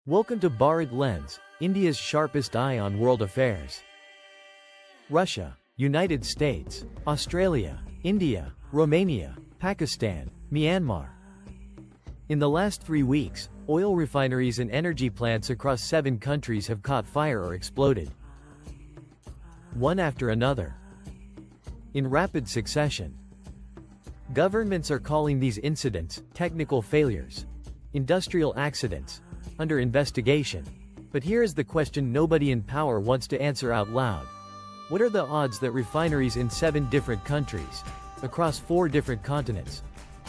Welcome to BharatLens, India's sharpest eye on world affairs. Russia, United States, Australia, India, Romania, Pakistan, Myanmar. In the last 3 weeks, oil refineries and energy plants across 7 countries have caught fire or exploded, one after another, in rapid succession. Governments are calling these incidents technical failures, industrial accidents, under investigation. But here is the question nobody in power wants to answer out loud. What are the odds that refineries in 7 different countries, across 4 different continents,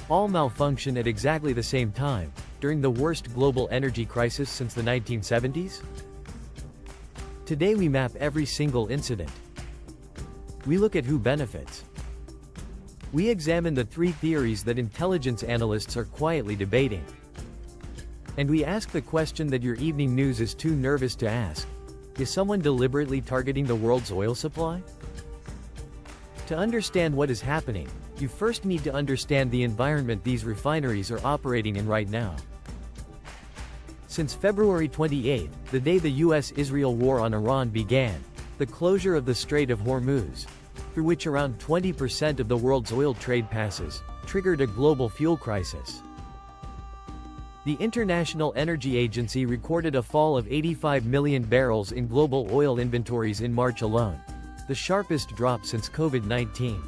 all malfunction at exactly the same time, during the worst global energy crisis since the 1970s? Today we map every single incident. We look at who benefits. We examine the 3 theories that intelligence analysts are quietly debating. And we ask the question that your evening news is too nervous to ask. Is someone deliberately targeting the world's oil supply? To understand what is happening, you first need to understand the environment these refineries are operating in right now. Since February 28, the day the US-Israel war on Iran began, the closure of the Strait of Hormuz, through which around 20% of the world's oil trade passes, triggered a global fuel crisis. The International Energy Agency recorded a fall of 85 million barrels in global oil inventories in March alone, the sharpest drop since COVID-19.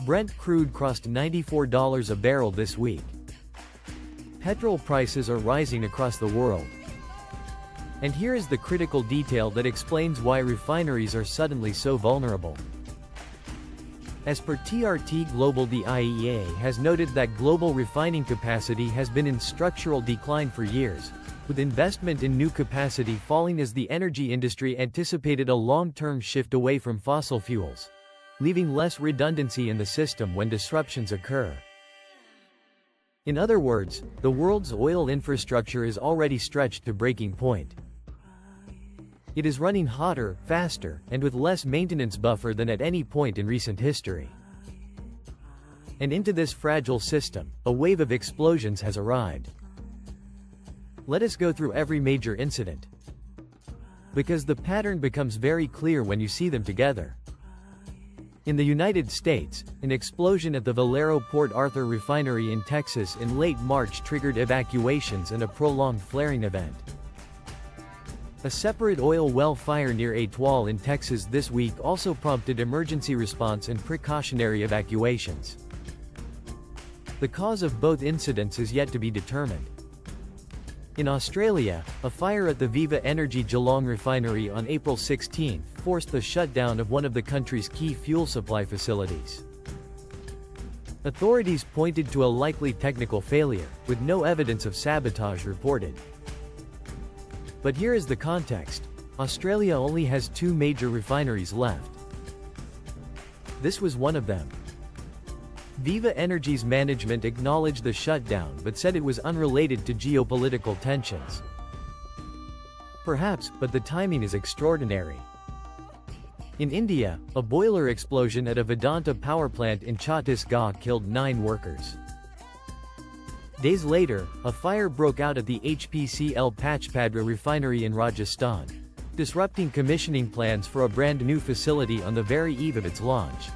Brent crude crossed $94 a barrel this week. Petrol prices are rising across the world. And here is the critical detail that explains why refineries are suddenly so vulnerable. As per TRT Global, the IEA has noted that global refining capacity has been in structural decline for years, with investment in new capacity falling as the energy industry anticipated a long-term shift away from fossil fuels, leaving less redundancy in the system when disruptions occur. In other words, the world's oil infrastructure is already stretched to breaking point. It is running hotter, faster, and with less maintenance buffer than at any point in recent history. And into this fragile system, a wave of explosions has arrived. Let us go through every major incident, because the pattern becomes very clear when you see them together. In the United States, an explosion at the Valero Port Arthur refinery in Texas in late March triggered evacuations and a prolonged flaring event. A separate oil well fire near Etoile in Texas this week also prompted emergency response and precautionary evacuations. The cause of both incidents is yet to be determined. In Australia, a fire at the Viva Energy Geelong refinery on April 16 forced the shutdown of one of the country's key fuel supply facilities. Authorities pointed to a likely technical failure, with no evidence of sabotage reported. But here is the context. Australia only has 2 major refineries left. This was one of them. Viva Energy's management acknowledged the shutdown but said it was unrelated to geopolitical tensions. Perhaps, but the timing is extraordinary. In India, a boiler explosion at a Vedanta power plant in Chhattisgarh killed 9 workers. Days later, a fire broke out at the HPCL Pachpadra refinery in Rajasthan, disrupting commissioning plans for a brand new facility on the very eve of its launch.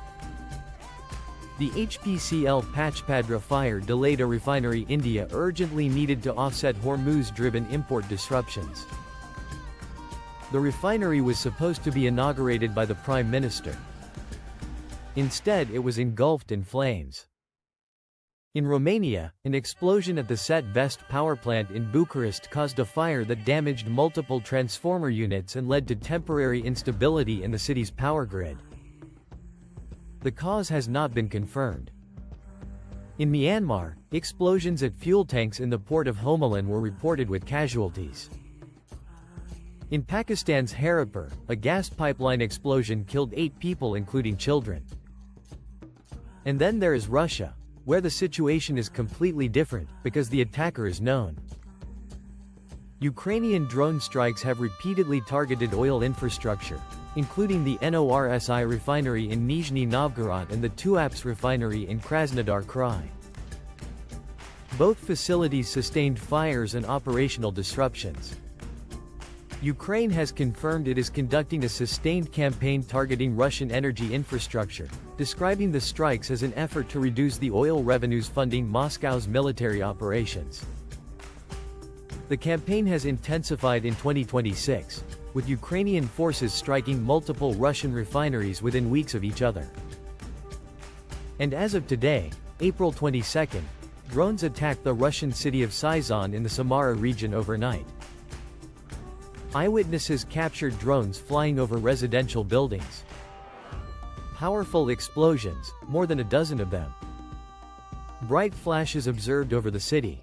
The HPCL Pachpadra fire delayed a refinery India urgently needed to offset Hormuz-driven import disruptions. The refinery was supposed to be inaugurated by the Prime Minister. Instead, it was engulfed in flames. In Romania, an explosion at the Set Vest power plant in Bucharest caused a fire that damaged multiple transformer units and led to temporary instability in the city's power grid. The cause has not been confirmed. In Myanmar, explosions at fuel tanks in the port of Homalan were reported with casualties. In Pakistan's Haripur, a gas pipeline explosion killed 8 people including children. And then there is Russia, where the situation is completely different, because the attacker is known. Ukrainian drone strikes have repeatedly targeted oil infrastructure, including the NORSI refinery in Nizhny Novgorod and the Tuapse refinery in Krasnodar Krai. Both facilities sustained fires and operational disruptions. Ukraine has confirmed it is conducting a sustained campaign targeting Russian energy infrastructure, describing the strikes as an effort to reduce the oil revenues funding Moscow's military operations. The campaign has intensified in 2026, with Ukrainian forces striking multiple Russian refineries within weeks of each other. And as of today, April 22, drones attacked the Russian city of Saizon in the Samara region overnight. Eyewitnesses captured drones flying over residential buildings. Powerful explosions, more than a dozen of them. Bright flashes observed over the city.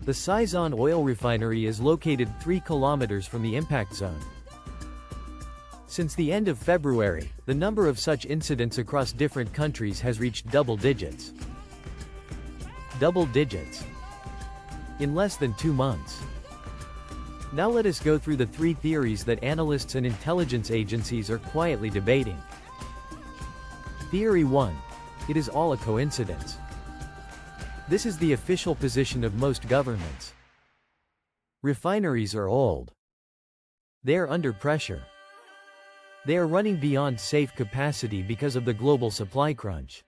The Saizon oil refinery is located 3 kilometers from the impact zone. Since the end of February, the number of such incidents across different countries has reached double digits. Double digits. In less than 2 months. Now let us go through the 3 theories that analysts and intelligence agencies are quietly debating. Theory 1. It is all a coincidence. This is the official position of most governments. Refineries are old. They are under pressure. They are running beyond safe capacity because of the global supply crunch.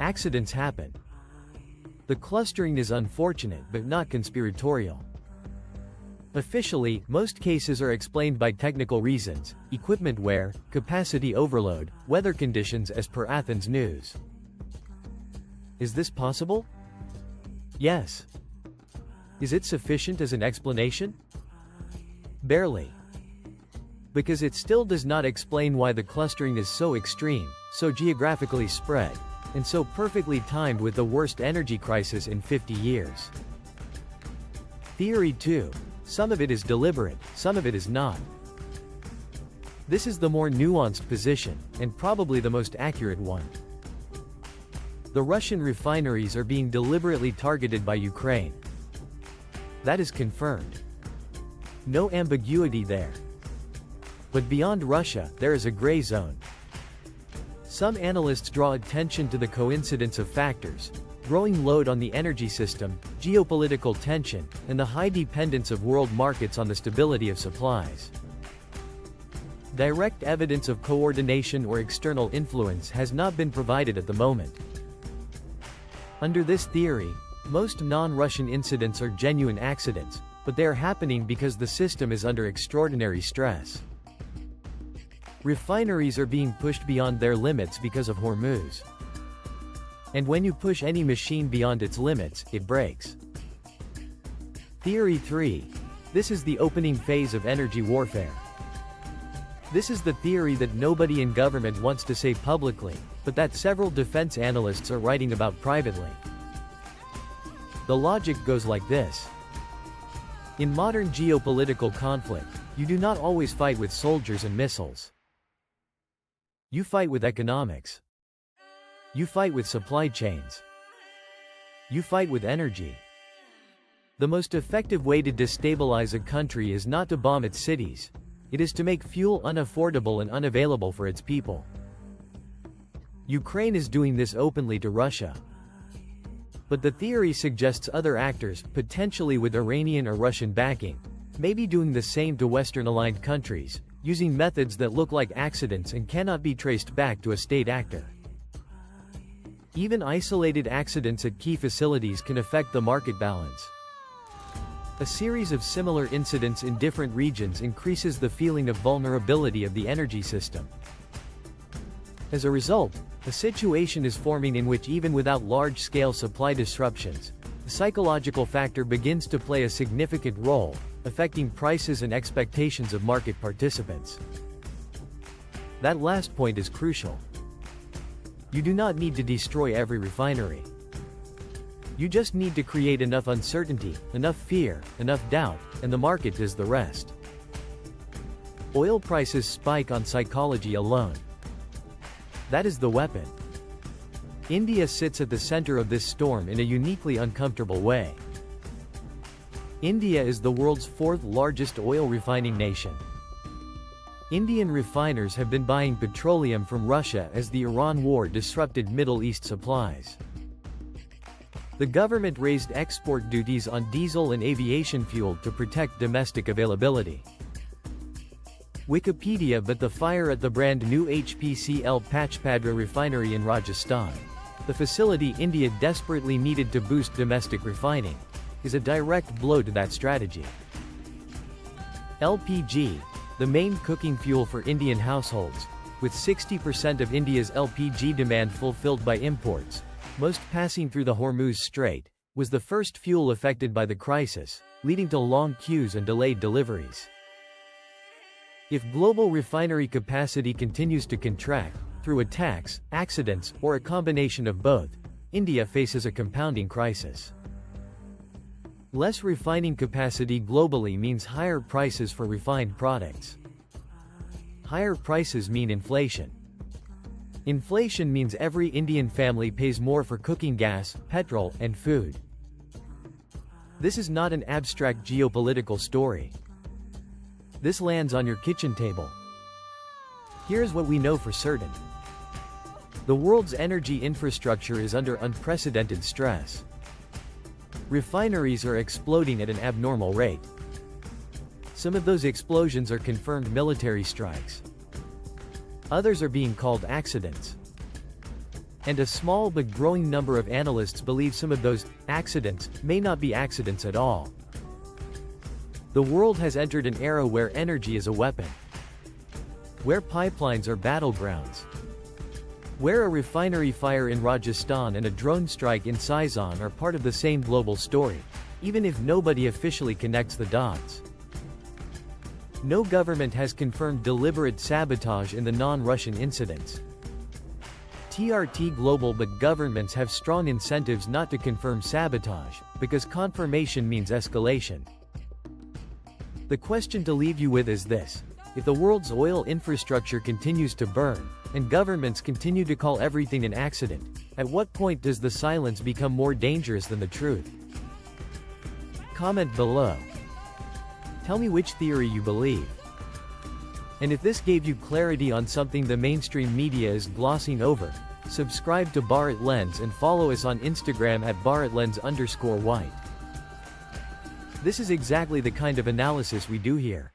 Accidents happen. The clustering is unfortunate but not conspiratorial. Officially, most cases are explained by technical reasons, equipment wear, capacity overload, weather conditions as per Athens News. Is this possible? Yes. Is it sufficient as an explanation? Barely. Because it still does not explain why the clustering is so extreme, so geographically spread, and so perfectly timed with the worst energy crisis in 50 years. Theory 2. Some of it is deliberate, some of it is not. This is the more nuanced position, and probably the most accurate one. The Russian refineries are being deliberately targeted by Ukraine. That is confirmed. No ambiguity there. But beyond Russia, there is a gray zone. Some analysts draw attention to the coincidence of factors: growing load on the energy system, geopolitical tension, and the high dependence of world markets on the stability of supplies. Direct evidence of coordination or external influence has not been provided at the moment. Under this theory, most non-Russian incidents are genuine accidents, but they are happening because the system is under extraordinary stress. Refineries are being pushed beyond their limits because of Hormuz. And when you push any machine beyond its limits, it breaks. Theory 3. This is the opening phase of energy warfare. This is the theory that nobody in government wants to say publicly, but that several defense analysts are writing about privately. The logic goes like this. In modern geopolitical conflict, you do not always fight with soldiers and missiles. You fight with economics. You fight with supply chains. You fight with energy. The most effective way to destabilize a country is not to bomb its cities. It is to make fuel unaffordable and unavailable for its people. Ukraine is doing this openly to Russia. But the theory suggests other actors, potentially with Iranian or Russian backing, may be doing the same to Western-aligned countries, using methods that look like accidents and cannot be traced back to a state actor. Even isolated accidents at key facilities can affect the market balance. A series of similar incidents in different regions increases the feeling of vulnerability of the energy system. As a result, a situation is forming in which even without large-scale supply disruptions, the psychological factor begins to play a significant role, affecting prices and expectations of market participants. That last point is crucial. You do not need to destroy every refinery. You just need to create enough uncertainty, enough fear, enough doubt, and the market does the rest. Oil prices spike on psychology alone. That is the weapon. India sits at the center of this storm in a uniquely uncomfortable way. India is the world's 4th largest oil refining nation. Indian refiners have been buying petroleum from Russia as the Iran war disrupted Middle East supplies. The government raised export duties on diesel and aviation fuel to protect domestic availability. Wikipedia. But the fire at the brand new HPCL Pachpadra refinery in Rajasthan, the facility India desperately needed to boost domestic refining, is a direct blow to that strategy. LPG, the main cooking fuel for Indian households, with 60% of India's LPG demand fulfilled by imports, most passing through the Hormuz Strait, was the first fuel affected by the crisis, leading to long queues and delayed deliveries. If global refinery capacity continues to contract, through attacks, accidents, or a combination of both, India faces a compounding crisis. Less refining capacity globally means higher prices for refined products. Higher prices mean inflation. Inflation means every Indian family pays more for cooking gas, petrol, and food. This is not an abstract geopolitical story. This lands on your kitchen table. Here's what we know for certain. The world's energy infrastructure is under unprecedented stress. Refineries are exploding at an abnormal rate. Some of those explosions are confirmed military strikes. Others are being called accidents. And a small but growing number of analysts believe some of those accidents may not be accidents at all. The world has entered an era where energy is a weapon. Where pipelines are battlegrounds. Where a refinery fire in Rajasthan and a drone strike in Saizon are part of the same global story, even if nobody officially connects the dots. No government has confirmed deliberate sabotage in the non-Russian incidents. TRT global, but governments have strong incentives not to confirm sabotage, because confirmation means escalation. The question to leave you with is this: if the world's oil infrastructure continues to burn, and governments continue to call everything an accident, at what point does the silence become more dangerous than the truth? Comment below. Tell me which theory you believe. And if this gave you clarity on something the mainstream media is glossing over, subscribe to BharatLens and follow us on Instagram at BharatLens_white. This is exactly the kind of analysis we do here.